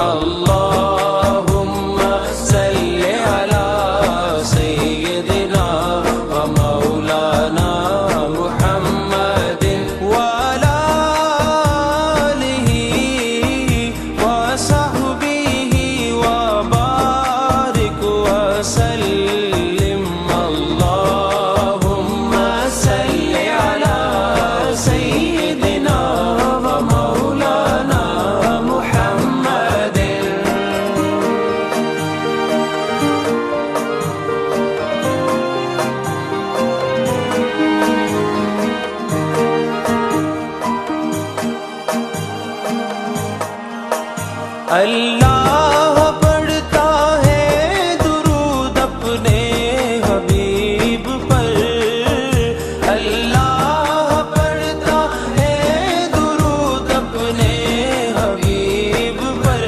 अल्लाहुम्मा सल्लि अला सय्यिदिना व मौलाना मुहम्मदिन व अला आलिहि व सहबिहि व बारिक व सल्लिम। अल्लाहुम्मा सल्लि अला सय्यिदिना व मौलाना मुहम्मदिन। अल्लाह